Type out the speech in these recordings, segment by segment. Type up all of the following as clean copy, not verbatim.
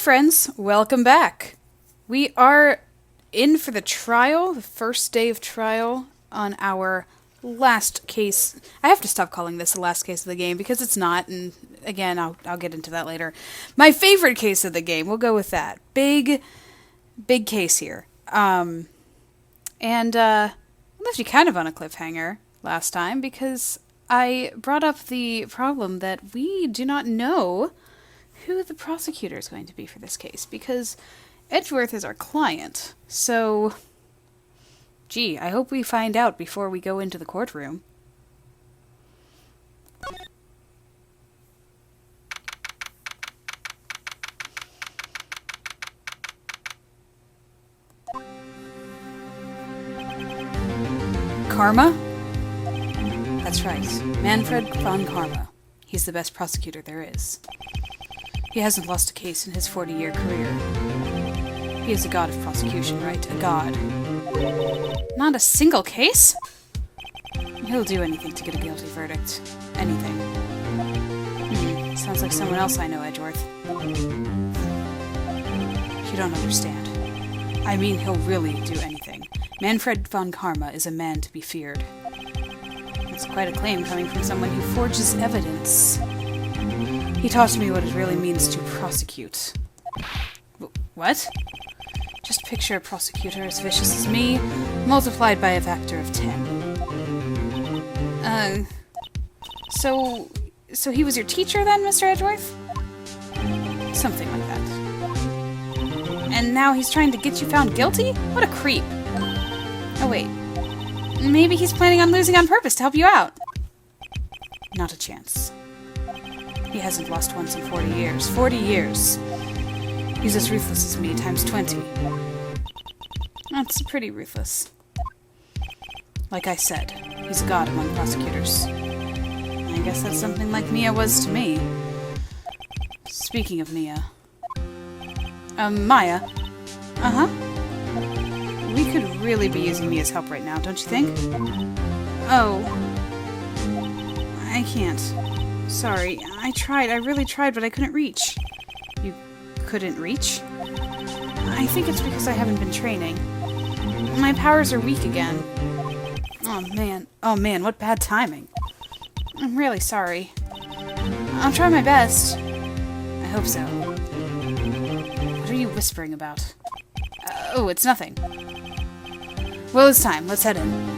friends, welcome back. We are in for the trial, the first day of trial on our last case. I have to stop calling this the last case of the game because it's not, and again, I'll get into that later. My favorite case of the game, we'll go with that. Big case here. And I left you kind of on a cliffhanger last time because I brought up the problem that we do not know who the prosecutor is going to be for this case, because Edgeworth is our client. So, gee, I hope we find out before we go into the courtroom. Karma? That's right. Manfred von Karma. He's the best prosecutor there is. He hasn't lost a case in his 40-year career. He is a god of prosecution, right? A god. Not a single case? He'll do anything to get a guilty verdict. Anything. Sounds like someone else I know, Edgeworth. You don't understand. I mean, he'll really do anything. Manfred von Karma is a man to be feared. It's quite a claim coming from someone who forges evidence. He taught me what it really means to prosecute. What? Just picture a prosecutor as vicious as me, multiplied by a factor of 10. So he was your teacher then, Mr. Edgeworth? Something like that. And now he's trying to get you found guilty? What a creep. Oh wait. Maybe he's planning on losing on purpose to help you out. Not a chance. He hasn't lost once in 40 years. 40 years. He's as ruthless as me, times 20. That's pretty ruthless. Like I said, he's a god among prosecutors. I guess that's something like Mia was to me. Speaking of Mia. Maya? Uh-huh. We could really be using Mia's help right now, don't you think? Oh. I can't. Sorry. I really tried, but I couldn't reach. You couldn't reach? I think it's because I haven't been training. My powers are weak again. Oh man, what bad timing. I'm really sorry. I'll try my best. I hope so. What are you whispering about? Oh, it's nothing. Well, it's time. Let's head in.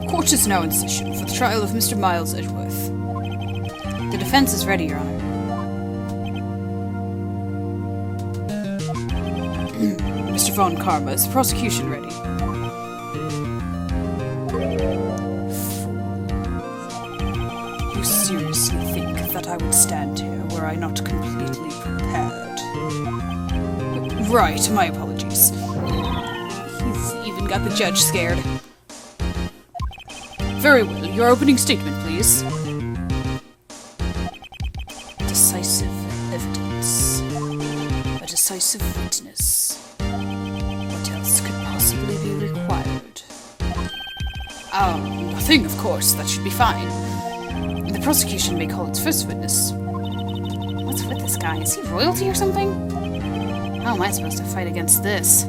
Court is now in session for the trial of Mr. Miles Edgeworth. The defense is ready, Your Honor. Mr. von Karma, is the prosecution ready? You seriously think that I would stand here were I not completely prepared? Right, my apologies. He's even got the judge scared. Very well, your opening statement, please. Decisive evidence. A decisive witness. What else could possibly be required? Nothing, of course. That should be fine. The prosecution may call its first witness. What's with this guy? Is he royalty or something? How am I supposed to fight against this? I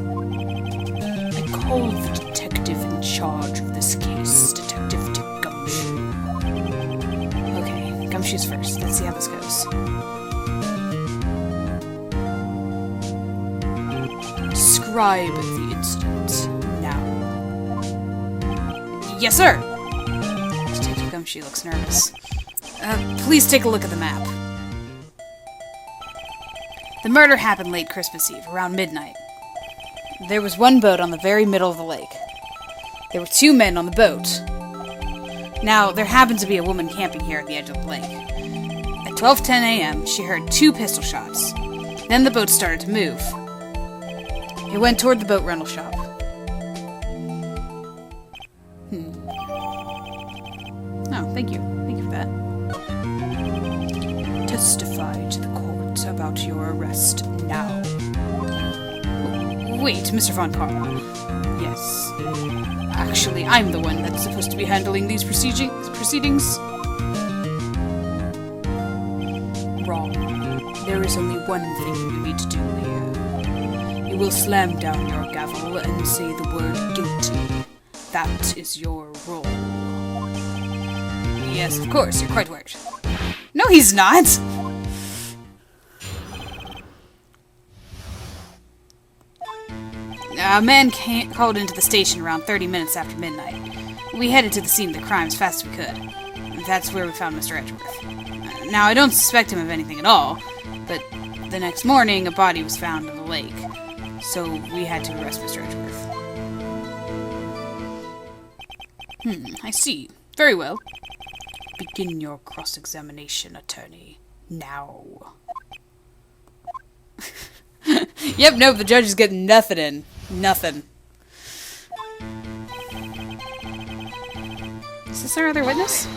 call the detective in charge of this case, Detective Gumshoe. Okay, Gumshoe's first. Let's see how this goes. Describe the incident now. Yes, sir! Detective Gumshoe looks nervous. Please take a look at the map. The murder happened late Christmas Eve, around midnight. There was one boat on the very middle of the lake. There were 2 men on the boat. Now, there happened to be a woman camping here at the edge of the lake. At 12:10 a.m., she heard 2 pistol shots. Then the boat started to move. It went toward the boat rental shop. Oh, thank you. Thank you for that. Testify to the court about your arrest now. Wait, Mr. Von Karma. Yes. Actually, I'm the one that's supposed to be handling these proceedings. Wrong. There is only one thing you need to do here. You will slam down your gavel and say the word guilty. That is your role. Yes, of course, you're quite right. No, he's not! A man called into the station around 30 minutes after midnight. We headed to the scene of the crime as fast as we could. That's where we found Mr. Edgeworth. Now, I don't suspect him of anything at all, but the next morning, a body was found in the lake. So we had to arrest Mr. Edgeworth. I see. Very well. Begin your cross-examination, attorney. Now. Yep, nope, the judge is getting nothing in. Nothing. Is this our other witness?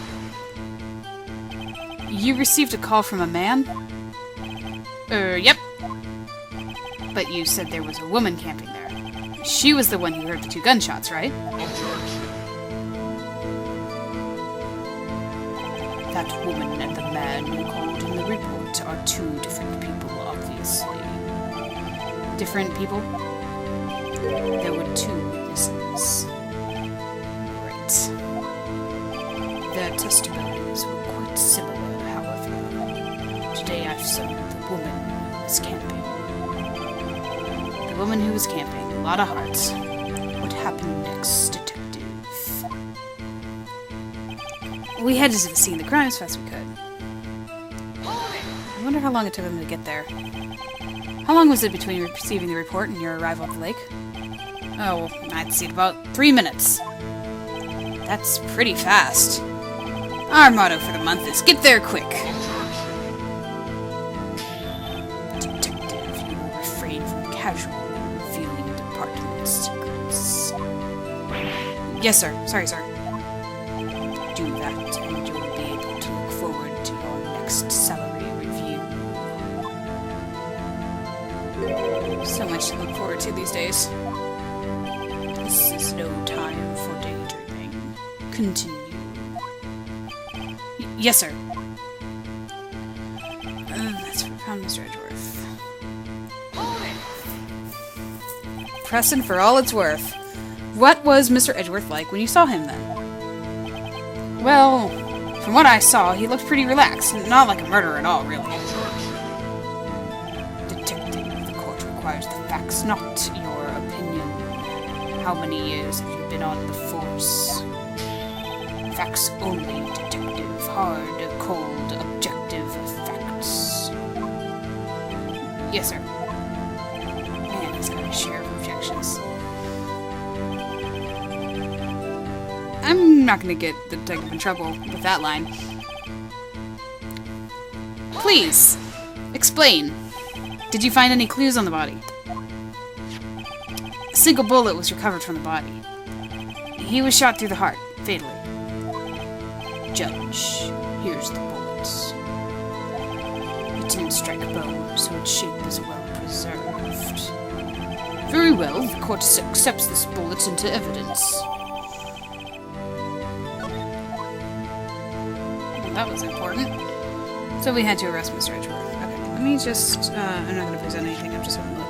You received a call from a man? Yep. But you said there was a woman camping there. She was the one who heard the 2 gunshots, right? That woman and the man who called in the report are 2 different people, obviously. Different people? There were 2 witnesses. Right. Their testimonies were quite similar, however. Today I've summoned the woman who was camping. The woman who was camping. A lot of hearts. What happened next, Detective? We headed to the scene of the crime as fast as we could. I wonder how long it took them to get there. How long was it between receiving the report and your arrival at the lake? Oh, I'd say about 3 minutes. That's pretty fast. Our motto for the month is, get there quick. Detective, you will refrain from casually revealing department secrets. Yes, sir. Sorry, sir. Do that, and you'll be able to look forward to your next salary review. So much to look forward to these days. This is no time for daydreaming. Continue. Yes, sir. That's where we found Mr. Edgeworth. Preston for all it's worth. What was Mr. Edgeworth like when you saw him then? Well, from what I saw, he looked pretty relaxed. Not like a murderer at all, really. Detective, the court requires the facts, not your opinion. How many years have you been on the force? Facts only, detective. Hard, cold, objective facts. Yes, sir. Man, he's got a share of objections. I'm not gonna get the detective in trouble with that line. Please, explain. Did you find any clues on the body? A single bullet was recovered from the body. He was shot through the heart, fatally. Judge, here's the bullets. It didn't strike a bone, so its shape is well preserved. Very well, the court accepts this bullet into evidence. Well, that was important. So we had to arrest Mr. Edgeworth. Okay, let me just, I'm not going to present anything, I'm just going to look.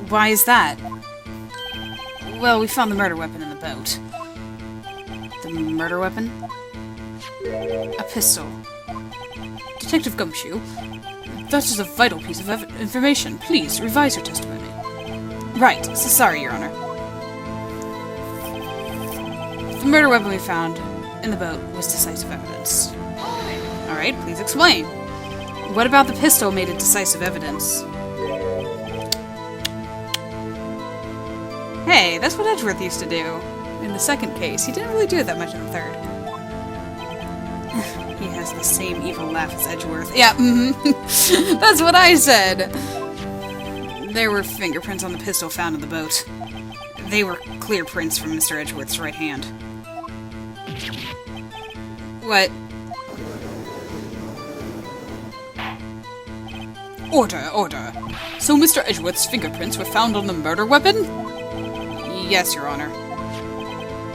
Why is that? Well, we found the murder weapon in the boat. The murder weapon? A pistol. Detective Gumshoe, that is a vital piece of information. Please, revise your testimony. Right. So sorry, Your Honor. The murder weapon we found in the boat was decisive evidence. Alright, please explain. What about the pistol made it decisive evidence? Hey, that's what Edgeworth used to do in the second case. He didn't really do it that much in the third. He has the same evil laugh as Edgeworth. Yeah, that's what I said. There were fingerprints on the pistol found in the boat. They were clear prints from Mr. Edgeworth's right hand. What? Order, order. So Mr. Edgeworth's fingerprints were found on the murder weapon? Yes, Your Honor.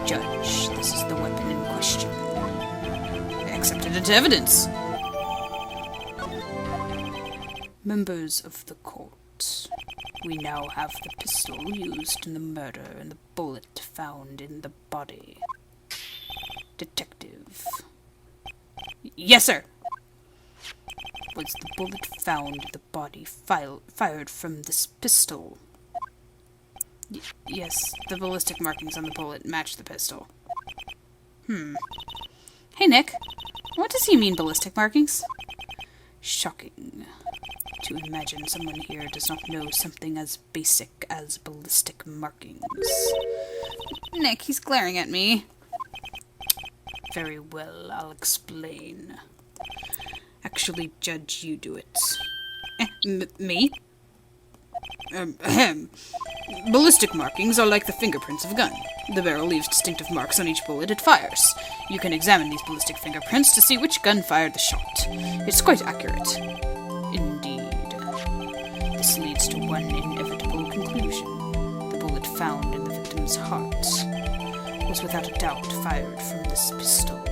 Judge, this is the weapon in question. Accepted into evidence. Members of the court, we now have the pistol used in the murder and the bullet found in the body. Detective. Yes, sir. Was the bullet found in the body fired from this pistol? Yes, the ballistic markings on the bullet match the pistol. Hey, Nick. What does he mean, ballistic markings? Shocking. To imagine someone here does not know something as basic as ballistic markings. Nick, he's glaring at me. Very well, I'll explain. Actually, Judge, you do it. Me? Ballistic markings are like the fingerprints of a gun. The barrel leaves distinctive marks on each bullet it fires. You can examine these ballistic fingerprints to see which gun fired the shot. It's quite accurate. Indeed. This leads to one inevitable conclusion. The bullet found in the victim's heart was without a doubt fired from this pistol.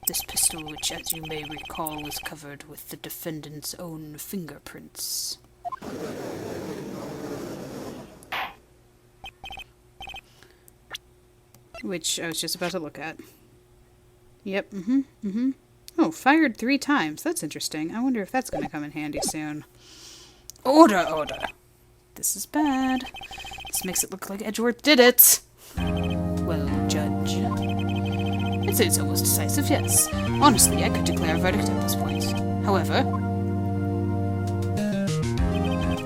This pistol, which, as you may recall, was covered with the defendant's own fingerprints. Which I was just about to look at. Yep, Oh, fired 3 times. That's interesting. I wonder if that's going to come in handy soon. Order, order. This is bad. This makes it look like Edgeworth did it. Well, Judge. I'd say it's almost decisive, yes. Honestly, I could declare a verdict at this point. However,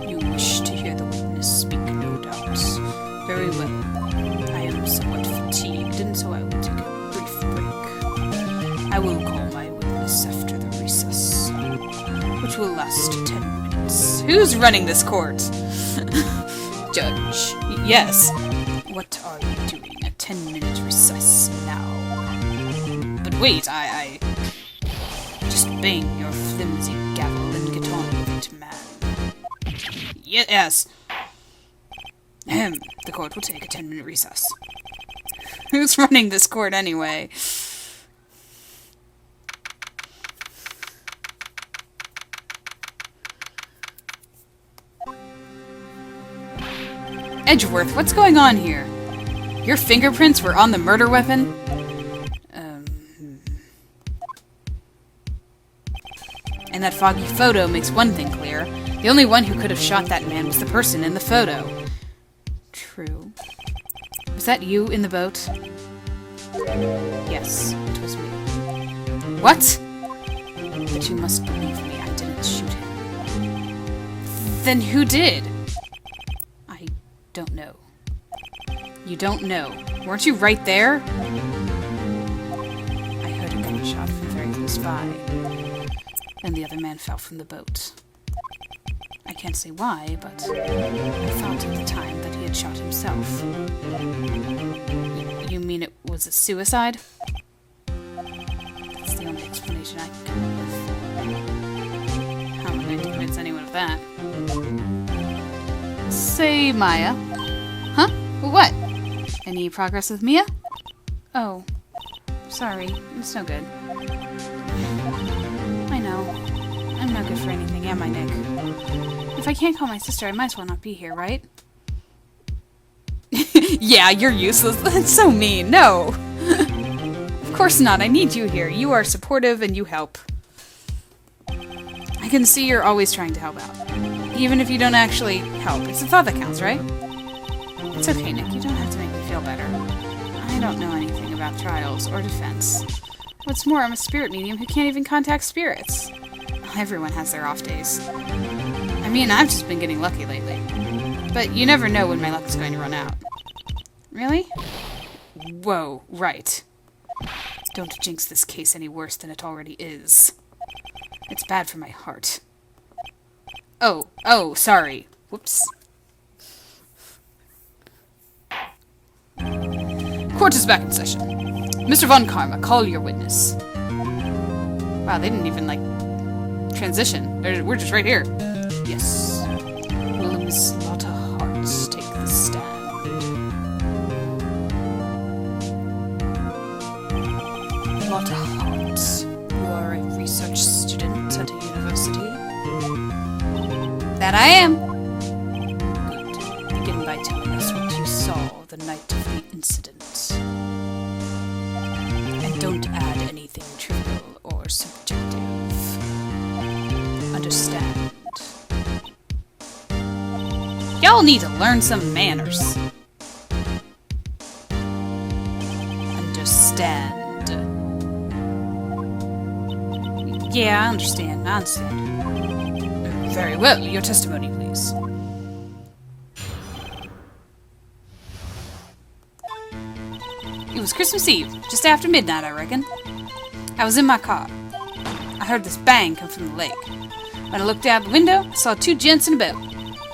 you wish to hear the witness speak, no doubt. Very well. I am somewhat fatigued, and so I will take a brief break. I will call my witness after the recess, which will last 10 minutes. Who's running this court? Judge. Yes. What are you doing? A 10-minute recess now. But wait, I just bang your flimsy gavel and get on with it, man. Yes. The court will take a 10-minute recess. Who's running this court anyway? Edgeworth, what's going on here? Your fingerprints were on the murder weapon? And that foggy photo makes one thing clear. The only one who could have shot that man was the person in the photo. True. Was that you in the boat? Yes, it was me. What? But you must believe me, I didn't shoot him. Then who did? I don't know. You don't know. Weren't you right there? I heard a gunshot from very close by. Then the other man fell from the boat. I can't say why, but I thought at the time that he had shot himself. You mean it was a suicide? That's the only explanation I can come up with. How am I going to convince anyone of that? Say, Maya. Huh? What? Any progress with Mia? Oh. Sorry. It's no good. I know. I'm not good for anything, am I, Nick? If I can't call my sister, I might as well not be here, right? Yeah, you're useless. That's so mean. No. Of course not. I need you here. You are supportive and you help. I can see you're always trying to help out. Even if you don't actually help. It's the thought that counts, right? It's okay, Nick. You don't have to make me feel better. I don't know anything about trials or defense. What's more, I'm a spirit medium who can't even contact spirits. Everyone has their off days. I mean, I've just been getting lucky lately. But you never know when my luck is going to run out. Really? Whoa, right. Don't jinx this case any worse than it already is. It's bad for my heart. Oh, sorry. Whoops. Court is back in session. Mr. Von Karma, call your witness. Wow, they didn't even, transition. We're just right here. Yes. Will Miss Lotta Hartz take the stand? Lotta Hartz, you are a research student at a university? That I am. Good. Begin by telling us what you saw the night of the incident. And don't add anything trivial or subjective. Understand? Y'all need to learn some manners. Understand? Yeah, I understand. Very well. Your testimony, please. It was Christmas Eve, just after midnight, I reckon. I was in my car. I heard this bang come from the lake. When I looked out the window, I saw two gents in a boat.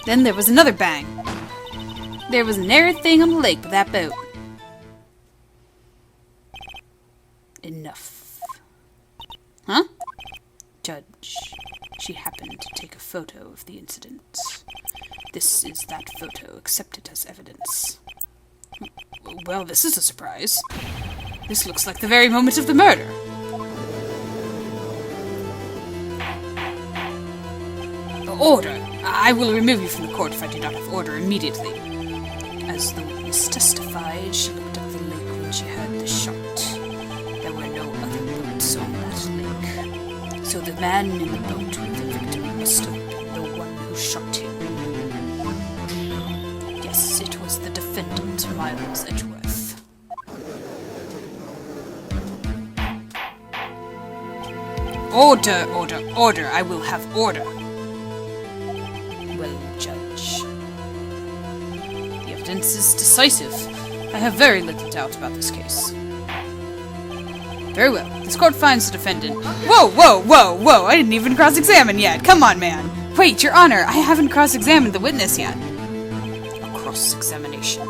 Then there was another bang. There was nary thing on the lake but that boat. Enough. Huh? Judge, she happened to take a photo of the incident. This is that photo accepted as evidence. Well, this is a surprise. This looks like the very moment of the murder. Order! I will remove you from the court if I do not have order immediately. As the witness testified, she looked up the lake when she heard the shot. There were no other boats on that lake. So the man in the boat with the victim must have been the one who shot him. Yes, it was the defendant, Miles Edgeworth. Order, order, order! I will have order! Well, Judge. The evidence is decisive. I have very little doubt about this case. Very well. This court finds the defendant. Whoa, whoa, whoa, whoa! I didn't even cross-examine yet! Come on, man! Wait, Your Honor! I haven't cross-examined the witness yet! A cross-examination.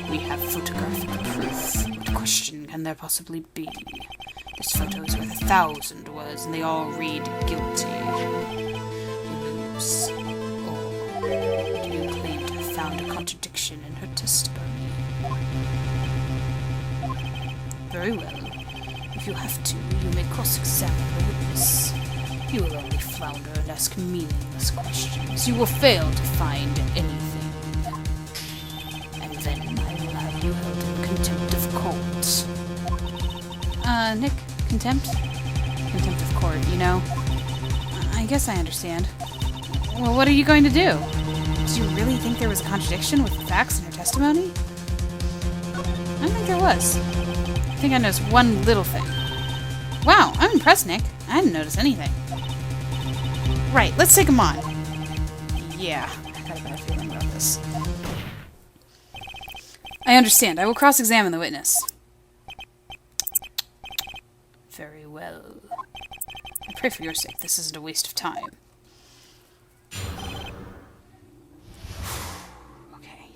We have photographic proof. What question can there possibly be? This photo is worth 1,000 words, and they all read guilty. You lose. Or do you claim to have found a contradiction in her testimony? Very well. If you have to, you may cross-examine the witness. You will only flounder and ask meaningless questions. You will fail to find anything. And then I will have you held in contempt of court. Nick, contempt? Contempt of court, you know? I guess I understand. Well, what are you going to do? Do you really think there was a contradiction with the facts in her testimony? I don't think there was. I think I noticed one little thing. Wow, I'm impressed, Nick. I didn't notice anything. Right, let's take him on. Yeah, I got a bad feeling about this. I understand. I will cross-examine the witness. Very well. I pray for your sake this isn't a waste of time. Okay.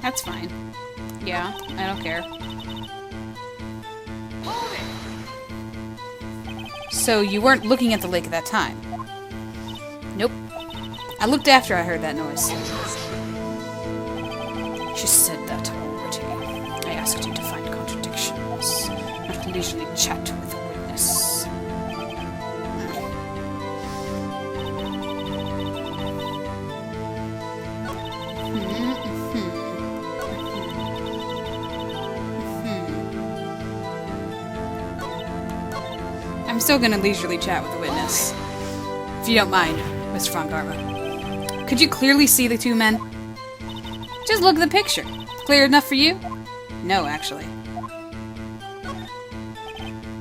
That's fine. Yeah, I don't care. So you weren't looking at the lake at that time? Nope. I looked after I heard that noise. She said that already. I asked you to find contradictions, not leisurely chat with the witness. I'm still gonna leisurely chat with the witness. If you don't mind, Mr. Von Garma. Could you clearly see the two men? Just look at the picture. Clear enough for you? No, actually.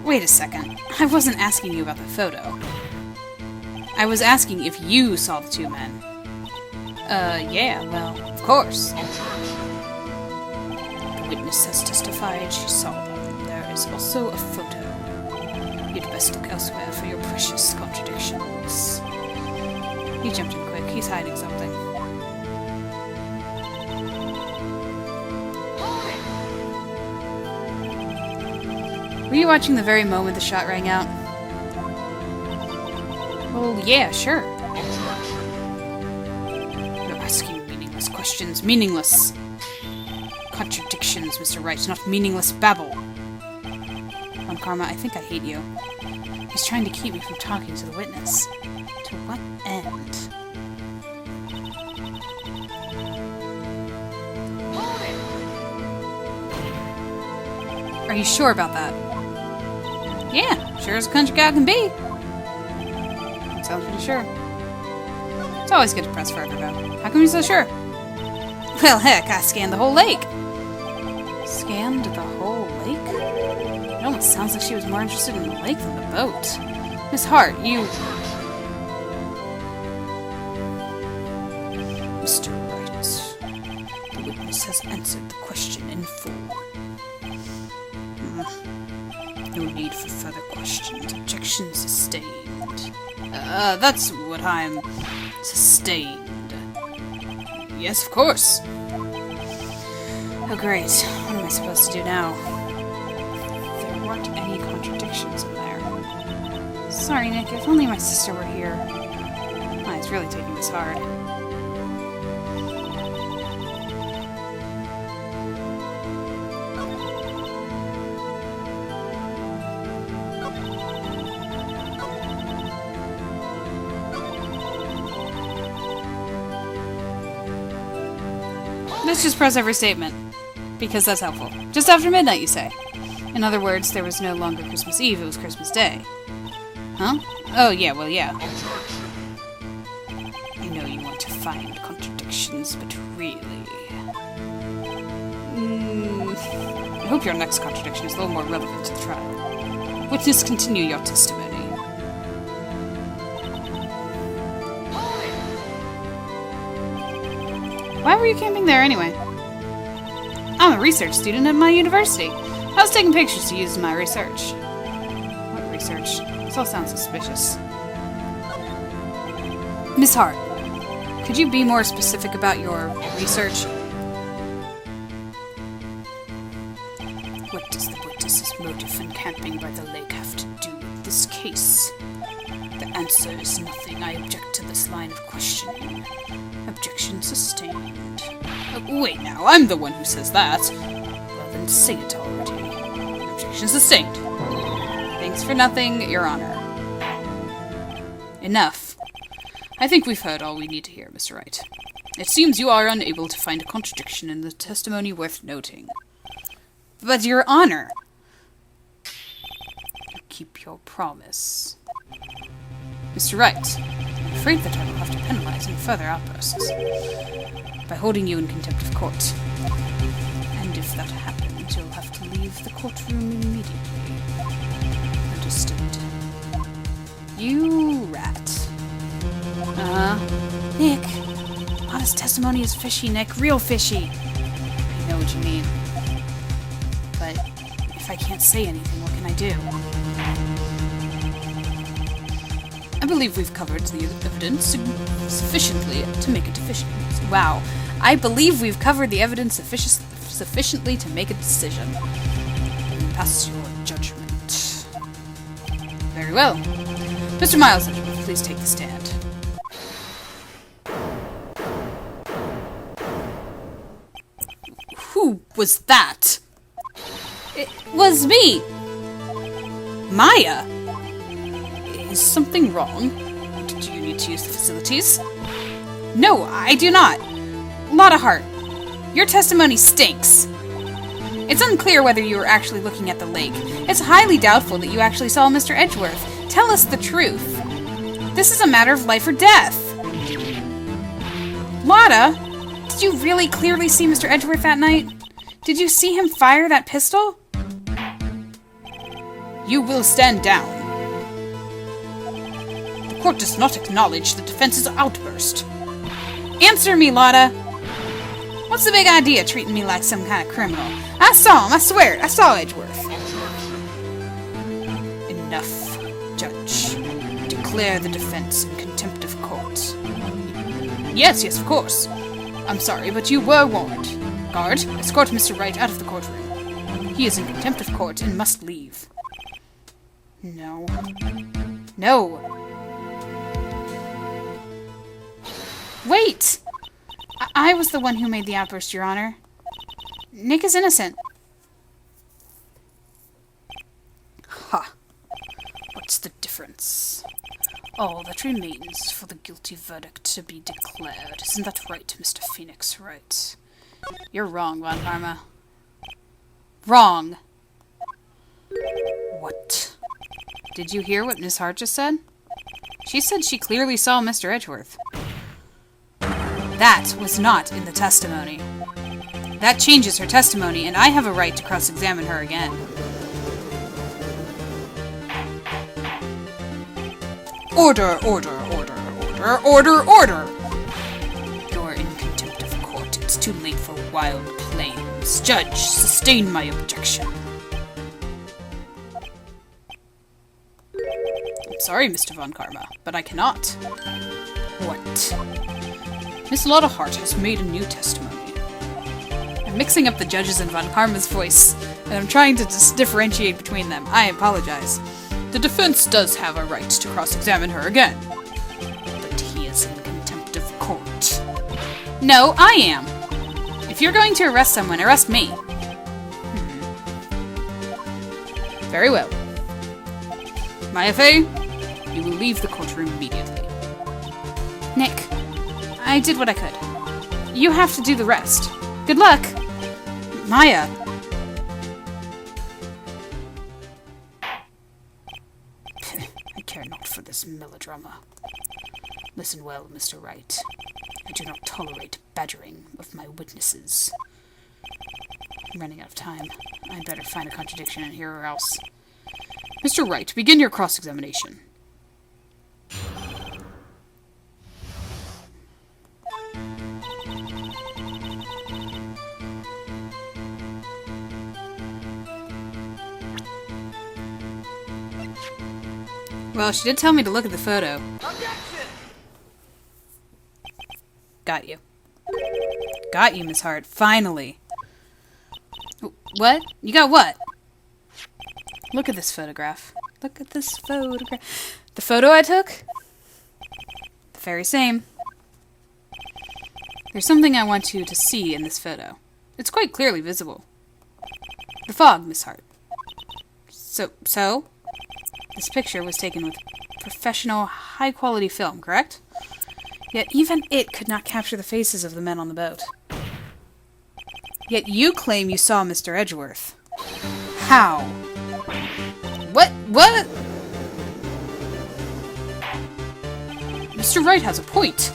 Wait a second. I wasn't asking you about the photo. I was asking if you saw the two men. Yeah, well, of course. The witness has testified she saw them. There is also a photo. You'd best look elsewhere for your precious contradictions. He jumped in quick. He's hiding something. Were you watching the very moment the shot rang out? Well, yeah, sure. You're asking meaningless questions. Meaningless. Contradictions, Mr. Wright, not meaningless babble. On Karma, I think I hate you. He's trying to keep me from talking to the witness. To what end? Are you sure about that? Yeah, sure as a country guy can be. Sounds pretty sure. It's always good to press further, though. How come you're so sure? Well, heck, I scanned the whole lake. Scanned the whole lake? It almost sounds like she was more interested in the lake than the boat. Miss Hart, you... Mr. Wright, the witness has answered the question in full. No need for further questions. Objection sustained. That's what I'm... Sustained. Yes, of course. Oh, great. What am I supposed to do now? There weren't any contradictions in there. Sorry, Nick. If only my sister were here. Oh, it's really taking this hard. Let's just press every statement, because that's helpful. Just after midnight, you say. In other words, there was no longer Christmas Eve, it was Christmas Day. Huh? Oh, yeah, well, yeah. I know you want to find contradictions, but really... I hope your next contradiction is a little more relevant to the trial. Witness, continue your testimony. Why were you camping there anyway? I'm a research student at my university. I was taking pictures to use in my research. What research? This all sounds suspicious. Miss Hart, could you be more specific about your research? What does the witness's motive in camping by the lake have to do with this case? The answer is nothing. I object to this line of questioning. Objection sustained. Wait now, I'm the one who says that. Well then say it already. Objection sustained. Thanks for nothing, Your Honor. Enough. I think we've heard all we need to hear, Mr. Wright. It seems you are unable to find a contradiction in the testimony worth noting. But, Your Honor... Keep your promise. Mr. Wright, I'm afraid that I will have to penalize any further outbursts by holding you in contempt of court. And if that happens, you'll have to leave the courtroom immediately. Understood. You rat. Nick, honest testimony is fishy, Nick. Real fishy. I know what you mean. But if I can't say anything, what can I do? I believe we've covered the evidence sufficiently to make a decision. Wow. I believe we've covered the evidence sufficiently to make a decision. Pass your judgment. Very well. Mr. Miles, please take the stand. Who was that? It was me! Maya! Is something wrong? Do you need to use the facilities? No, I do not. Lotta Hart, your testimony stinks. It's unclear whether you were actually looking at the lake. It's highly doubtful that you actually saw Mr. Edgeworth. Tell us the truth. This is a matter of life or death. Lotta, did you really clearly see Mr. Edgeworth that night? Did you see him fire that pistol? You will stand down. The court does not acknowledge the defense's outburst. Answer me, Lotta! What's the big idea treating me like some kind of criminal? I saw him, I swear it, I saw Edgeworth. Enough, Judge. Declare the defense in contempt of court. Yes, of course. I'm sorry, but you were warned. Guard, escort Mr. Wright out of the courtroom. He is in contempt of court and must leave. No. No! Wait! I was the one who made the outburst, Your Honor. Nick is innocent. Ha! What's the difference? All that remains for the guilty verdict to be declared. Isn't that right, Mr. Phoenix Wright? You're wrong, Von Karma. Wrong! What? Did you hear what Miss Hart just said? She said she clearly saw Mr. Edgeworth. That was not in the testimony. That changes her testimony, and I have a right to cross-examine her again. Order, order, order, order, order, order! You're in contempt of court. It's too late for wild claims. Judge, sustain my objection. I'm sorry, Mr. Von Karma, but I cannot. What? Miss Lotta Hart has made a new testimony. I'm mixing up the judges and Von Karma's voice, and I'm trying to differentiate between them. I apologize. The defense does have a right to cross-examine her again. But he is in contempt of court. No, I am. If you're going to arrest someone, arrest me. Very well. My FA, you will leave the courtroom immediately. Nick, I did what I could. You have to do the rest. Good luck. Maya. I care not for this melodrama. Listen well, Mr. Wright. I do not tolerate badgering of my witnesses. I'm running out of time. I better find a contradiction in here or else. Mr. Wright, begin your cross-examination. Well, she did tell me to look at the photo. Objection! Got you. Got you, Miss Hart. Finally. What? You got what? Look at this photograph. Look at this photograph. The photo I took? The very same. There's something I want you to see in this photo. It's quite clearly visible. The fog, Miss Hart. So? This picture was taken with professional, high-quality film, correct? Yet even it could not capture the faces of the men on the boat. Yet you claim you saw Mr. Edgeworth. How? What? Mr. Wright has a point.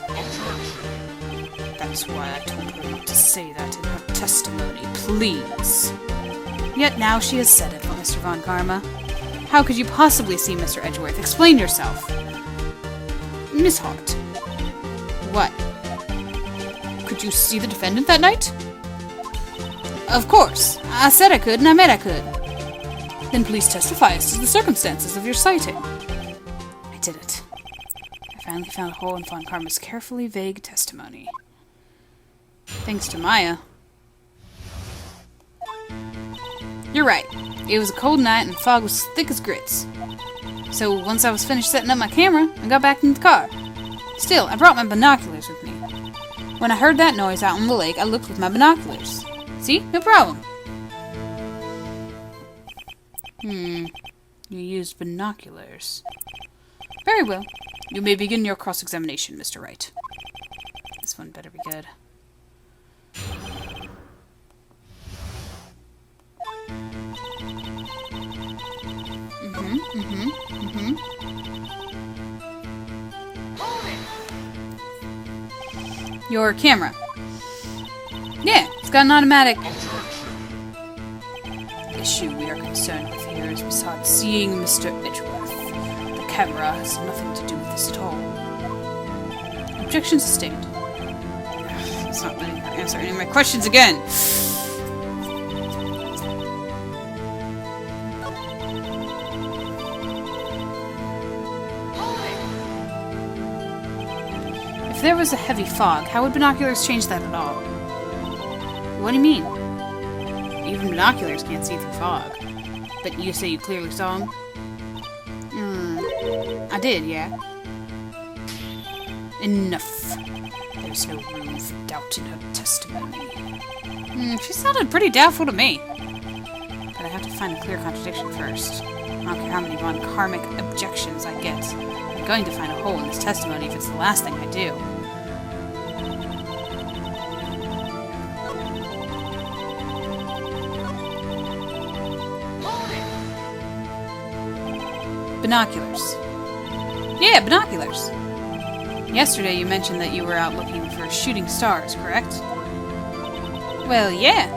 That's why I told her not to say that in her testimony, please. Yet now she has said it, Mr. Von Karma. How could you possibly see Mr. Edgeworth? Explain yourself. Miss Hart. What? Could you see the defendant that night? Of course. I said I could, and I meant I could. Then please testify as to the circumstances of your sighting. I did it. I finally found a hole in Von Karma's carefully vague testimony. Thanks to Maya. You're right. It was a cold night and the fog was thick as grits. So once I was finished setting up my camera, I got back in the car. Still, I brought my binoculars with me. When I heard that noise out on the lake, I looked with my binoculars. See? No problem. You used binoculars. Very well. You may begin your cross-examination, Mr. Wright. This one better be good. Your camera. Yeah, it's got an automatic. The issue we are concerned with here is besides seeing Mr. Edgeworth. The camera has nothing to do with this at all. Objection sustained. It's not letting her answer any of my questions again. If there was a heavy fog, how would binoculars change that at all? What do you mean? Even binoculars can't see through fog. But you say you clearly saw him? I did, yeah. Enough. There's no room for doubt in her testimony. She sounded pretty doubtful to me. But I have to find a clear contradiction first. I don't care how many von karmic objections I get. I'm going to find a hole in this testimony if it's the last thing I do. Binoculars. Yeah, binoculars. Yesterday you mentioned that you were out looking for shooting stars, correct? Well, yeah.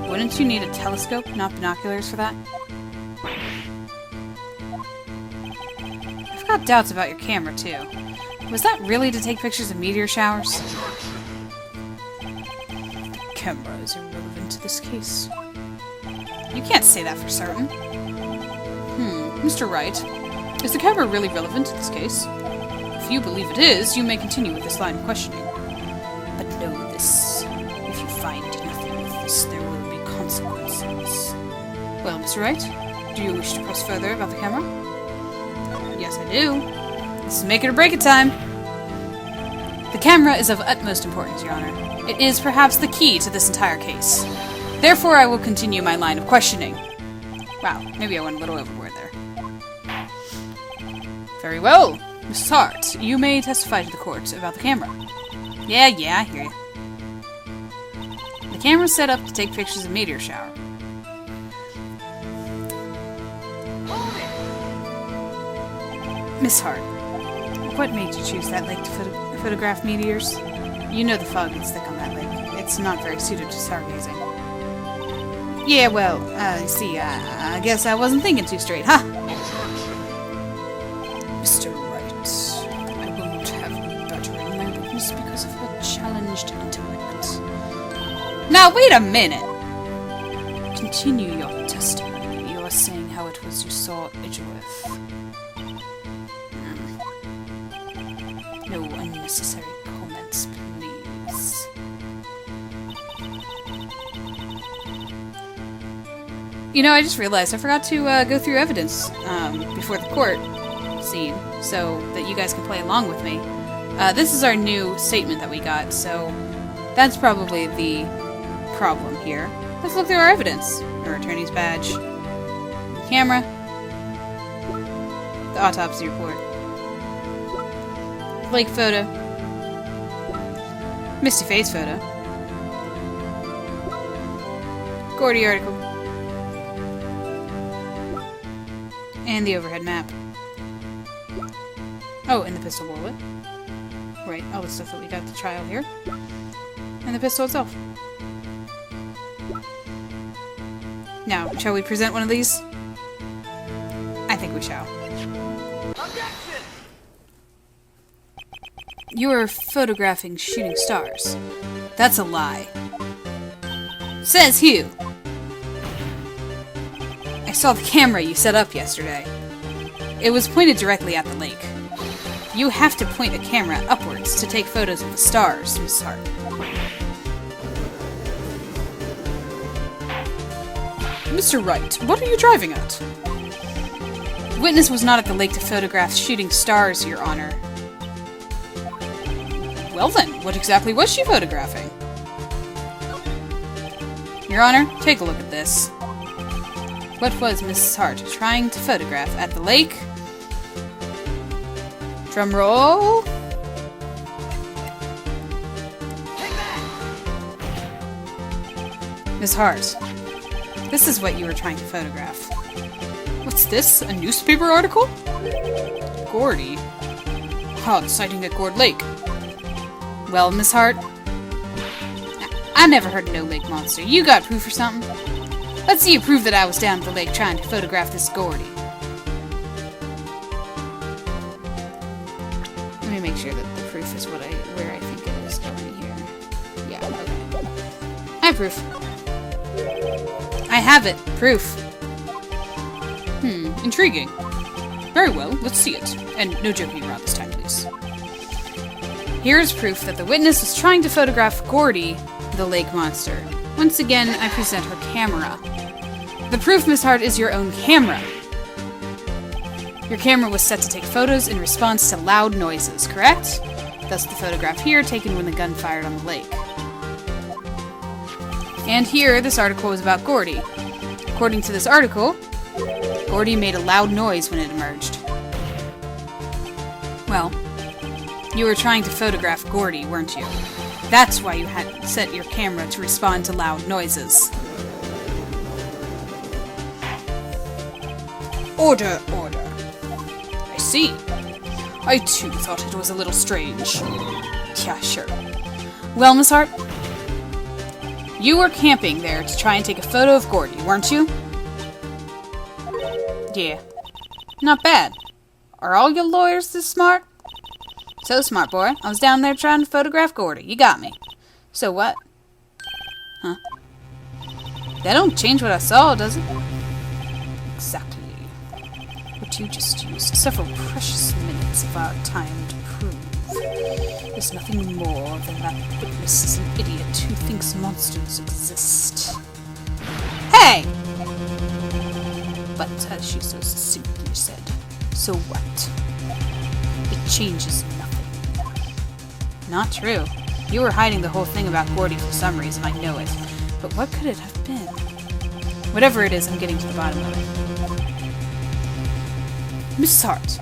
Wouldn't you need a telescope, not binoculars, for that? I've got doubts about your camera, too. Was that really to take pictures of meteor showers? The camera is irrelevant to this case. You can't say that for certain. Mr. Wright, is the camera really relevant to this case? If you believe it is, you may continue with this line of questioning. But know this. If you find nothing of this, there will be consequences. Well, Mr. Wright, do you wish to press further about the camera? Yes, I do. This is make it or break it time. The camera is of utmost importance, Your Honor. It is perhaps the key to this entire case. Therefore, I will continue my line of questioning. Wow, maybe I went a little overboard there. Very well. Mrs. Hart, you may testify to the court about the camera. Yeah, I hear you. The camera's set up to take pictures of meteor shower. Miss Hart, what made you choose that lake to photograph meteors? You know the fog gets thick on that lake. It's not very suited to stargazing. Yeah, well, see, I guess I wasn't thinking too straight, huh? Mr. Wright, I won't have you buttering my witness because of her challenged intellect. Now, wait a minute! Continue your testimony. You are saying how it was you saw Edgeworth. No unnecessary comments, please. You know, I just realized I forgot to go through evidence before the court scene, so that you guys can play along with me. This is our new statement that we got, so that's probably the problem here. Let's look through our evidence. Our attorney's badge. The camera. The autopsy report. Lake photo. Misty face photo. Gordy article. And the overhead map. Oh, and the pistol bullet. Right, all the stuff that we got at the trial here. And the pistol itself. Now, shall we present one of these? I think we shall. Objection! You are photographing shooting stars. That's a lie. Says who? I saw the camera you set up yesterday. It was pointed directly at the lake. You have to point a camera upwards to take photos of the stars, Miss Hart. Mr. Wright, what are you driving at? The witness was not at the lake to photograph shooting stars, Your Honor. Well then, what exactly was she photographing? Your Honor, take a look at this. What was Mrs. Hart trying to photograph at the lake? Drum roll. Miss Hart, this is what you were trying to photograph. What's this? A newspaper article? Gordy? Hog sighting at Gord Lake. Well, Miss Hart, I never heard of no lake monster. You got proof or something? Let's see you prove that I was down at the lake trying to photograph this Gordy. Let me make sure that the proof is where I think it is going here. Yeah, okay. I have proof. I have it. Proof. Intriguing. Very well, let's see it. And no joking around this time, please. Here's proof that the witness was trying to photograph Gordy, the lake monster. Once again, I present her camera. The proof, Miss Hart, is your own camera. Your camera was set to take photos in response to loud noises, correct? Thus the photograph here taken when the gun fired on the lake. And here, this article is about Gordy. According to this article, Gordy made a loud noise when it emerged. Well, you were trying to photograph Gordy, weren't you? That's why you had set your camera to respond to loud noises. Order, order. I see. I too thought it was a little strange. Yeah, sure. Well, Miss Hart, you were camping there to try and take a photo of Gordy, weren't you? Yeah. Not bad. Are all your lawyers this smart? So smart, boy. I was down there trying to photograph Gordy. You got me. So what? Huh? That don't change what I saw, does it? Exactly. What you just used several precious minutes of our time to prove. There's nothing more than that witness is an idiot who thinks monsters exist. Hey! But as she so succinctly said, so what? It changes nothing. Not true. You were hiding the whole thing about Gordy for some reason, I know it. But what could it have been? Whatever it is, I'm getting to the bottom of it. Mrs. Hart,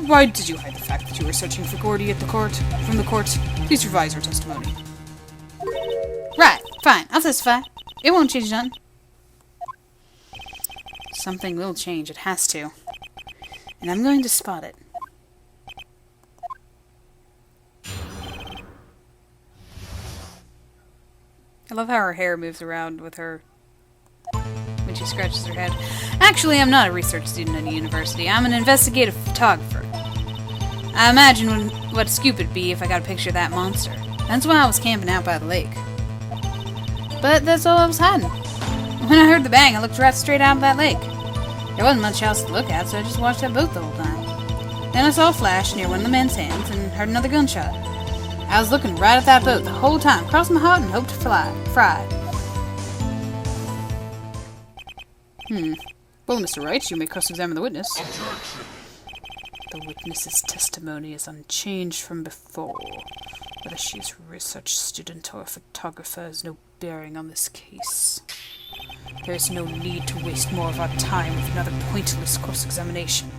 why did you hide the fact that you were searching for Gordy at the court? From the court? Please revise your testimony. Right, fine, I'll testify. It won't change nothing. Something will change, it has to. And I'm going to spot it. I love how her hair moves around with her when she scratches her head. Actually, I'm not a research student at a university. I'm an investigative photographer. I imagine what a scoop it'd be if I got a picture of that monster. That's why I was camping out by the lake. But that's all I was hiding. When I heard the bang, I looked right straight out of that lake. There wasn't much else to look at, so I just watched that boat the whole time. Then I saw a flash near one of the men's hands and heard another gunshot. I was looking right at that boat the whole time, crossing my heart and hoped to fry. Well, Mr. Wright, you may cross-examine the witness. Objection. The witness's testimony is unchanged from before. Whether she is a research student or a photographer has no bearing on this case. There is no need to waste more of our time with another pointless cross-examination.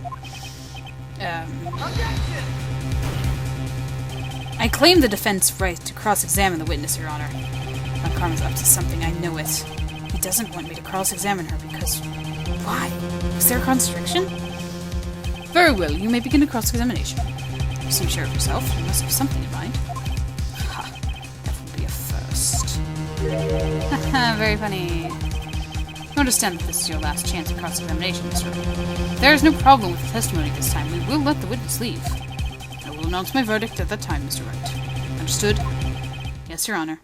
I claim the defense right to cross-examine the witness, Your Honor. Von Karma's up to something, I know it. He doesn't want me to cross-examine her because... Why? Is there a constriction? Very well, you may begin a cross-examination. You seem sure of yourself. You must have something in mind. Ha! That would be a first. Haha, very funny. I understand that this is your last chance at cross-examination, Mr. Wright. There is no problem with the testimony this time. We will let the witness leave. I will announce my verdict at that time, Mr. Wright. Understood? Yes, Your Honor.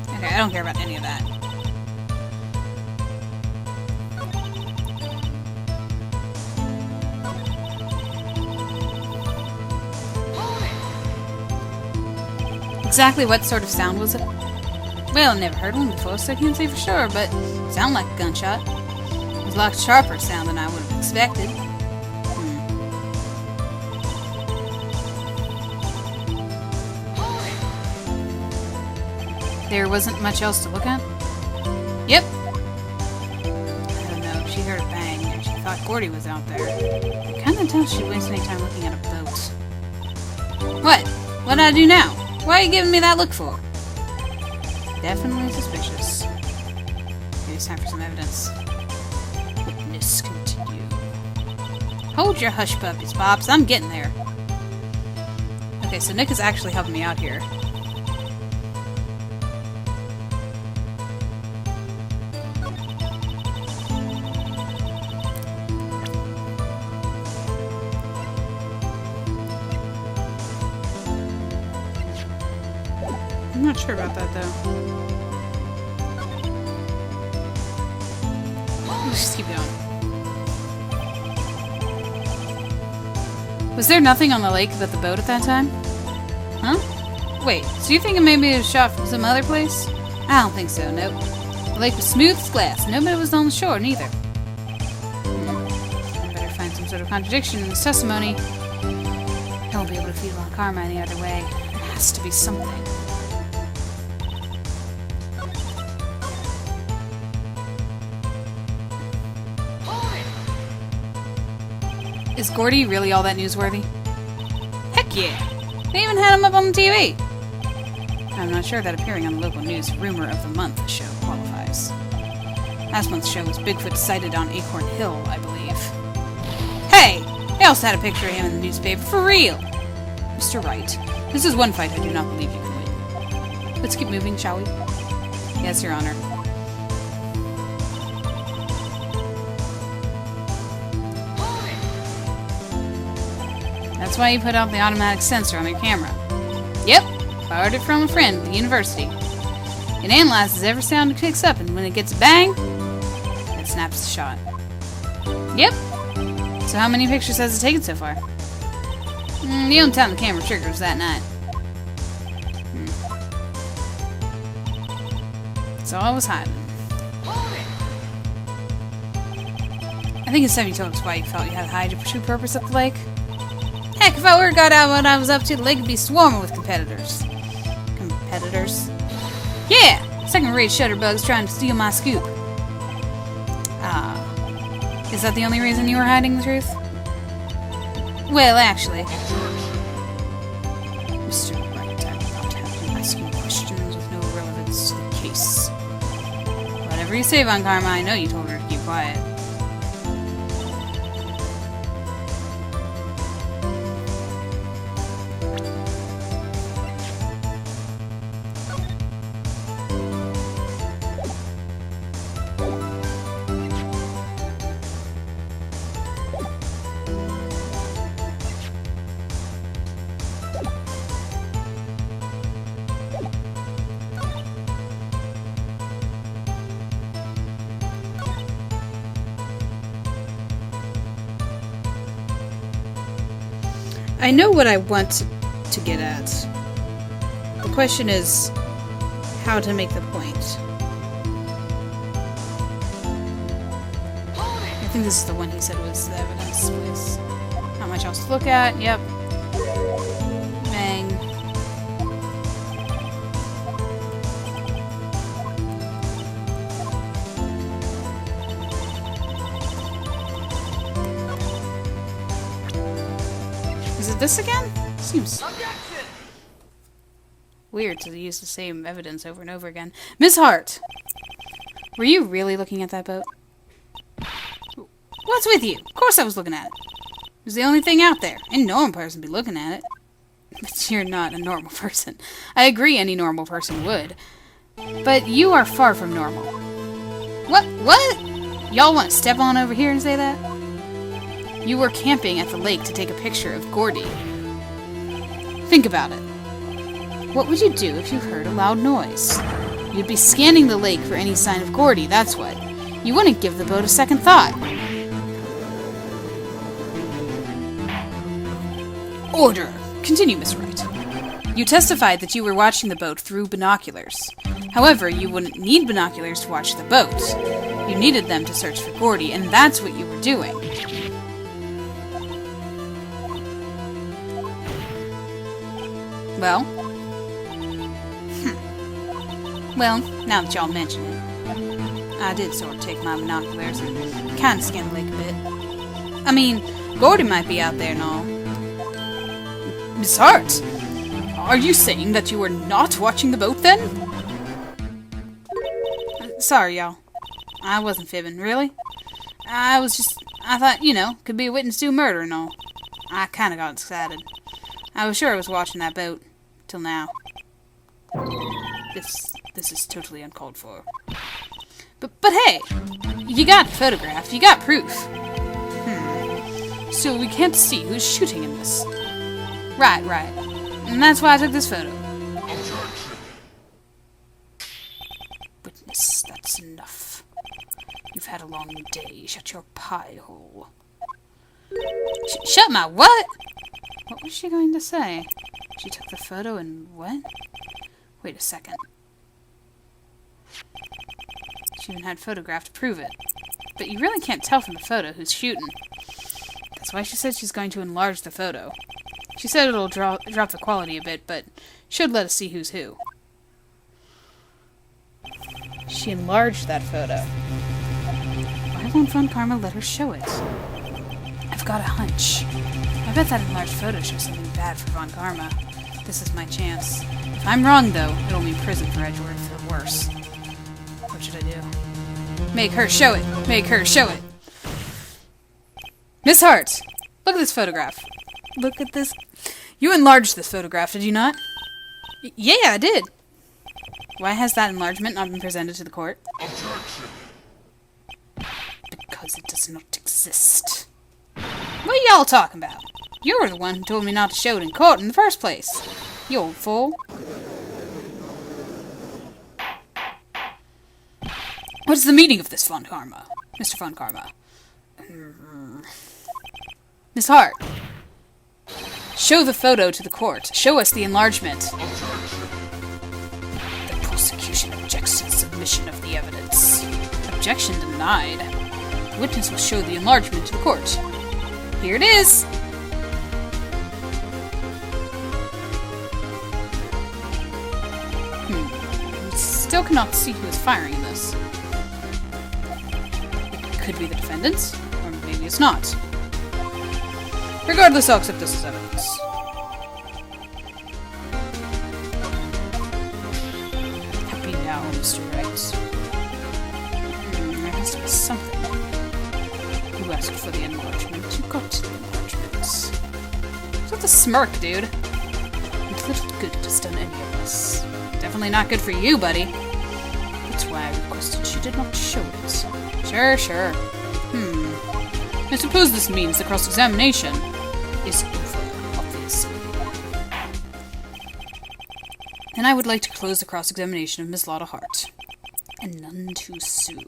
Okay, I don't care about any of that. Exactly what sort of sound was it? Well, I never heard one before, so I can't say for sure, but it sounded like a gunshot. It was a lot sharper sound than I would have expected. There wasn't much else to look at? Yep. I don't know, she heard a bang and she thought Gordy was out there. I kinda doubt she'd waste any time looking at a boat. What? What did I do now? Why are you giving me that look for? Definitely suspicious. Maybe it's time for some evidence. Witness continue. Hold your hush puppies, Pops. I'm getting there. Okay, so Nick is actually helping me out here. I'm not sure about that, though. Let's just keep going. Was there nothing on the lake but the boat at that time? Huh? Wait, so you thinking maybe it was shot from some other place? I don't think so, nope. The lake was smooth as glass. Nobody was on the shore, neither. I better find some sort of contradiction in this testimony. I won't be able to feed Von Karma any other way. There has to be something. Is Gordy really all that newsworthy? Heck yeah! They even had him up on the TV! I'm not sure that appearing on the local news Rumor of the Month show qualifies. Last month's show was Bigfoot sighted on Acorn Hill, I believe. Hey! They also had a picture of him in the newspaper, for real! Mr. Wright, this is one fight I do not believe you can win. Let's keep moving, shall we? Yes, Your Honor. That's why you put out the automatic sensor on your camera. Yep, borrowed it from a friend at the university. It analyzes every sound it picks up, and when it gets a bang, it snaps the shot. Yep. So how many pictures has it taken so far? The only time the camera triggered was that night. So I was hiding. I think it's time you told us why you felt you had to hide your true purpose at the lake. Heck, if I were got out what I was up to, the lake would be swarming with competitors. Competitors? Yeah! Second-rate shutterbugs trying to steal my scoop. Is that the only reason you were hiding the truth? Well, actually... Mr. Wright, I will not have you asking questions with no relevance to the case. Whatever you say, Von Karma, I know you told her to keep quiet. I know what I want to get at. The question is how to make the point. I think this is the one he said was the evidence place. Not much else to look at. Yep. Bang. Is it this again? Seems weird to use the same evidence over and over again. Miss Hart! Were you really looking at that boat? What's with you? Of course I was looking at it. It was the only thing out there. Any normal person would be looking at it. But you're not a normal person. I agree any normal person would. But you are far from normal. What? Y'all want to step on over here and say that? You were camping at the lake to take a picture of Gordy. Think about it. What would you do if you heard a loud noise? You'd be scanning the lake for any sign of Gordy, that's what. You wouldn't give the boat a second thought. Order. Continue, Miss Wright. You testified that you were watching the boat through binoculars. However, you wouldn't need binoculars to watch the boat. You needed them to search for Gordy, and that's what you were doing. Well? Well, now that y'all mention it, I did sort of take my binoculars and kind of scan the lake a bit. I mean, Gordy might be out there and all. Miss Hart, are you saying that you were not watching the boat then? Sorry, y'all. I wasn't fibbing, really. I thought, could be a witness to a murder and all. I kind of got excited. I was sure I was watching that boat. Till now. This is totally uncalled for. But hey! You got a photograph. You got proof. So we can't see who's shooting in this. Right. And that's why I took this photo. Witness, that's enough. You've had a long day. Shut your pie hole. Shut my what? What was she going to say? She took the photo and what? Wait a second. She even had photograph to prove it. But you really can't tell from the photo who's shooting. That's why she said she's going to enlarge the photo. She said it'll drop the quality a bit, but should let us see who's who. She enlarged that photo. Why won't Von Karma let her show it? I've got a hunch. I bet that enlarged photo shows something bad for Von Karma. This is my chance. If I'm wrong, though, it'll mean prison for Edgeworth, or worse. What should I do? Make her show it! Make her show it! Miss Hart! Look at this photograph. Look at this. You enlarged this photograph, did you not? Yeah, I did. Why has that enlargement not been presented to the court? Objection. Because it does not exist. What are y'all talking about? You were the one who told me not to show it in court in the first place. You old fool. What is the meaning of this, Von Karma? Mr. Von Karma? Miss Hart. Show the photo to the court. Show us the enlargement. The prosecution objects to the submission of the evidence. Objection denied. The witness will show the enlargement to the court. Here it is. We still cannot see who is firing in this. It could be the defendant, or maybe it's not. Regardless, I'll accept this as evidence. Happy now, Mr. Wright. There has to be something. You asked for the enlargement. You got the enlargement. What's the smirk, dude? And little good it has done any of us. Definitely not good for you, buddy. That's why I requested she did not show it. Sure. I suppose this means the cross-examination is over, obviously. And I would like to close the cross-examination of Miss Lotta Hart. And none too soon.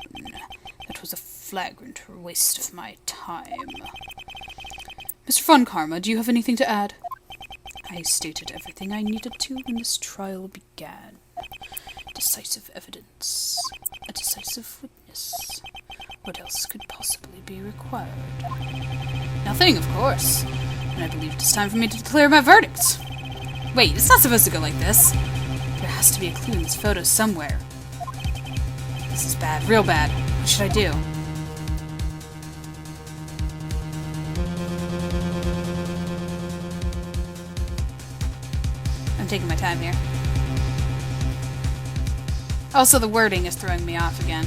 That was a flagrant waste of my time. Mr. Von Karma, do you have anything to add? I stated everything I needed to when this trial began. Decisive evidence. A decisive witness. What else could possibly be required? Nothing, of course. And I believe it's time for me to declare my verdict. Wait, it's not supposed to go like this. There has to be a clue in this photo somewhere. This is bad, real bad. What should I do? I'm taking my time here. Also, the wording is throwing me off again.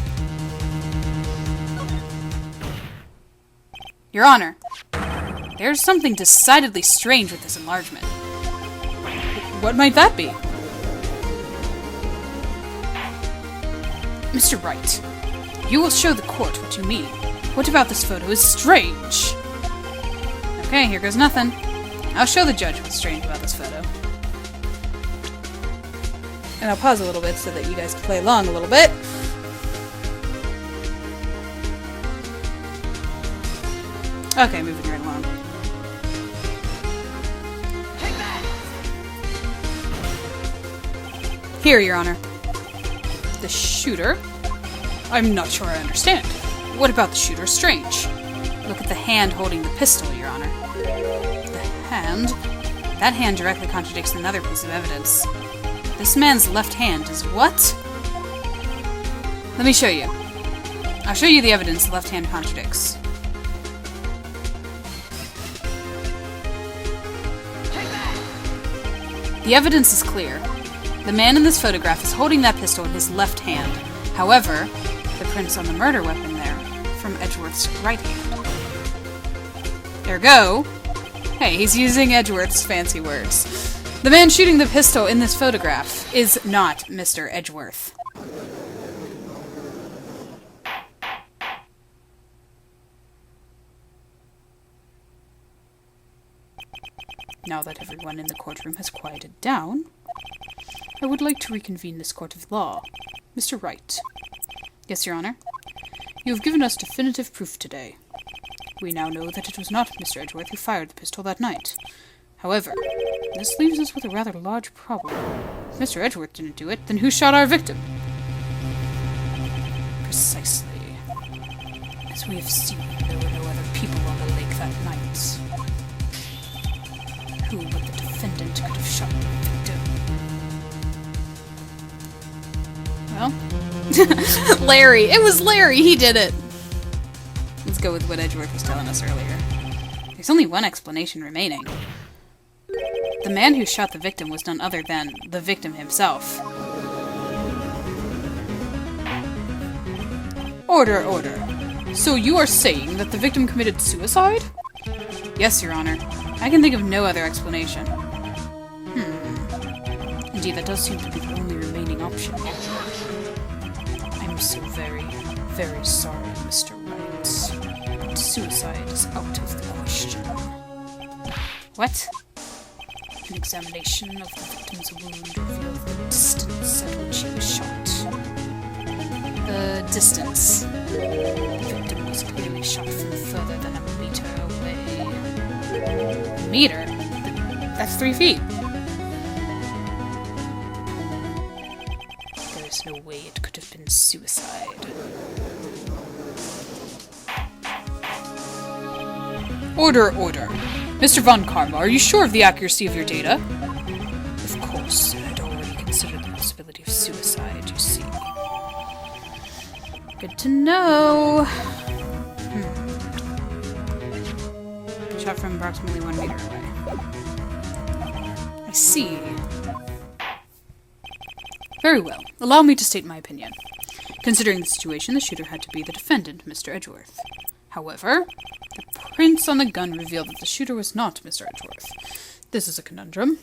Your Honor, there's something decidedly strange with this enlargement. What might that be? Mr. Wright, you will show the court what you mean. What about this photo is strange? Okay, here goes nothing. I'll show the judge what's strange about this photo. And I'll pause a little bit so that you guys can play along a little bit. Okay, moving right along. Here, Your Honor. The shooter? I'm not sure I understand. What about the shooter is strange? Look at the hand holding the pistol, Your Honor. The hand? That hand directly contradicts another piece of evidence. This man's left hand is what? Let me show you. I'll show you the evidence the left hand contradicts. The evidence is clear. The man in this photograph is holding that pistol in his left hand. However, the prints on the murder weapon there from Edgeworth's right hand. Ergo, hey, he's using Edgeworth's fancy words. The man shooting the pistol in this photograph is not Mr. Edgeworth. Now that everyone in the courtroom has quieted down, I would like to reconvene this court of law. Mr. Wright. Yes, Your Honor. You have given us definitive proof today. We now know that it was not Mr. Edgeworth who fired the pistol that night. However, this leaves us with a rather large problem. If Mr. Edgeworth didn't do it, then who shot our victim? Precisely. As we have seen, there were no other people on the lake that night. Who but the defendant could have shot the victim? Well, Larry. It was Larry. He did it. Let's go with what Edgeworth was telling us earlier. There's only one explanation remaining. The man who shot the victim was none other than the victim himself. Order, order. So you are saying that the victim committed suicide? Yes, Your Honor. I can think of no other explanation. Indeed, that does seem to be the only remaining option. I'm so very, very sorry, Mr. Wright. But suicide is out of the question. What? An examination of the victim's wound revealed the distance at which he was shot. The distance. The victim was clearly shot from further than a meter away. A meter? That's 3 feet. There is no way it could have been suicide. Order, order. Mr. Von Karma, are you sure of the accuracy of your data? Of course, I had already considered the possibility of suicide, you see. Good to know. Shot from approximately 1 meter away. I see. Very well. Allow me to state my opinion. Considering the situation, the shooter had to be the defendant, Mr. Edgeworth. However, the prints on the gun reveal that the shooter was not Mr. Edgeworth. This is a conundrum.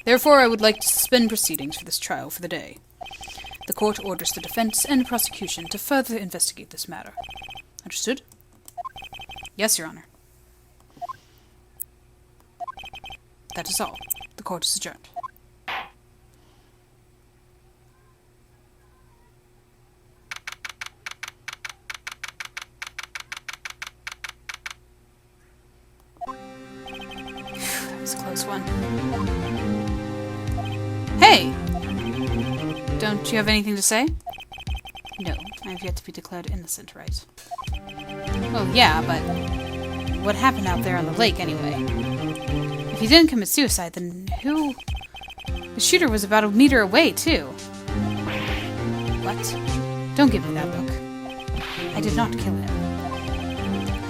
Therefore, I would like to suspend proceedings for this trial for the day. The court orders the defense and prosecution to further investigate this matter. Understood? Yes, Your Honor. That is all. The court is adjourned. That was a close one. Hey! Don't you have anything to say? No, I have yet to be declared innocent, Wright. Well, yeah, but what happened out there on the lake, anyway? If he didn't commit suicide, then who... The shooter was about a meter away, too. What? Don't give me that look. I did not kill him.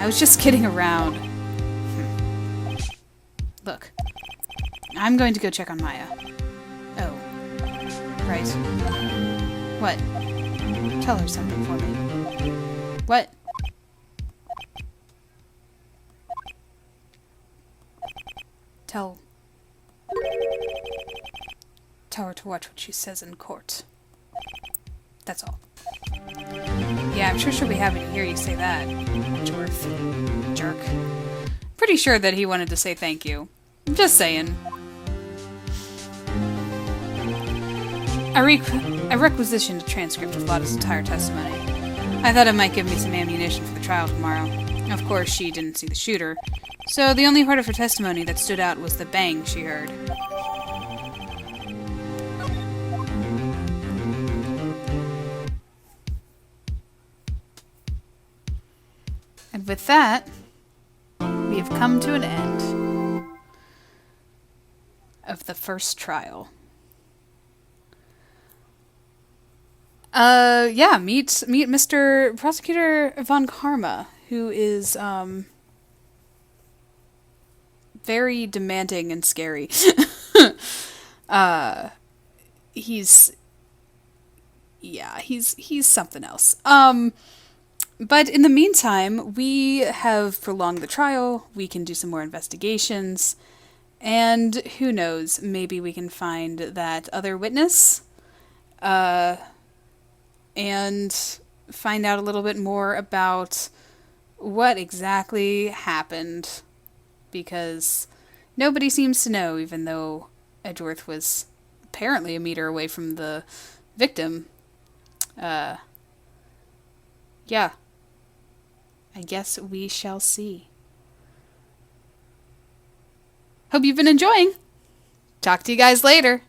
I was just kidding around. Look, I'm going to go check on Maya. Oh. Right. What? Tell her something for me. What? Tell her to watch what she says in court. That's all. Yeah, I'm sure she'll be happy to hear you say that, Edgeworth. Jerk. Pretty sure that he wanted to say thank you. I'm just saying. I requisitioned a transcript of Lotta's entire testimony. I thought it might give me some ammunition for the trial tomorrow. Of course, she didn't see the shooter, so the only part of her testimony that stood out was the bang she heard. And with that, we have come to an end of the first trial. Yeah, meet Mr. Prosecutor Von Karma, who is, very demanding and scary. He's something else. But in the meantime, we have prolonged the trial, we can do some more investigations, and who knows, maybe we can find that other witness, and find out a little bit more about what exactly happened, because nobody seems to know, even though Edgeworth was apparently a meter away from the victim. Yeah. I guess we shall see. Hope Hope you've been enjoying. Talk to you guys later.